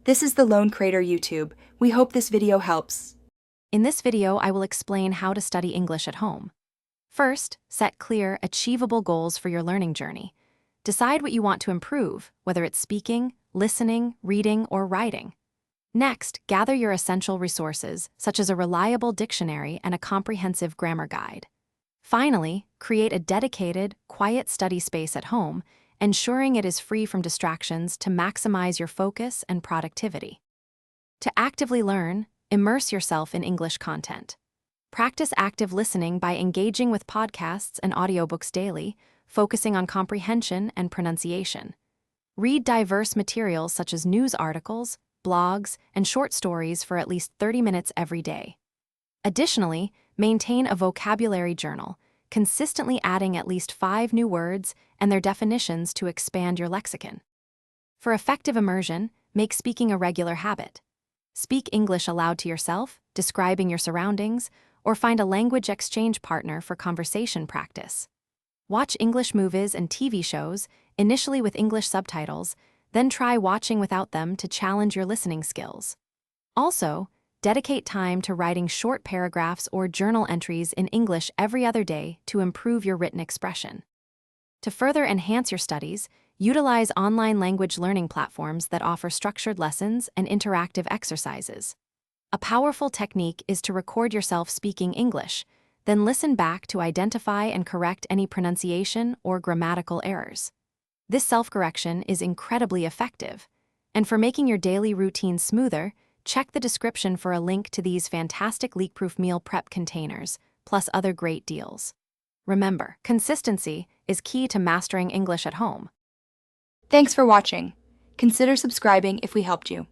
This is the Lone Crater YouTube. We hope this video helps. In this video, I will explain how to study English at home. First, set clear, achievable goals for your learning journey. Decide what you want to improve, whether it's speaking, listening, reading, or writing. Next, gather your essential resources, such as a reliable dictionary and a comprehensive grammar guide. Finally, create a dedicated, quiet study space at home, ensuring it is free from distractions to maximize your focus and productivity. To actively learn, immerse yourself in English content. Practice active listening by engaging with podcasts and audiobooks daily, focusing on comprehension and pronunciation. Read diverse materials such as news articles, blogs, and short stories for at least 30 minutes every day. Additionally, maintain a vocabulary journal, consistently adding at least 5 new words and their definitions to expand your lexicon. For effective immersion, make speaking a regular habit. Speak English aloud to yourself, describing your surroundings, or find a language exchange partner for conversation practice. Watch English movies and TV shows, initially with English subtitles, then try watching without them to challenge your listening skills. Also, dedicate time to writing short paragraphs or journal entries in English every other day to improve your written expression. To further enhance your studies, utilize online language learning platforms that offer structured lessons and interactive exercises. A powerful technique is to record yourself speaking English, then listen back to identify and correct any pronunciation or grammatical errors. This self-correction is incredibly effective, and for making your daily routine smoother, check the description for a link to these fantastic leak-proof meal prep containers, plus other great deals. Remember, consistency is key to mastering English at home. Thanks for watching. Consider subscribing if we helped you.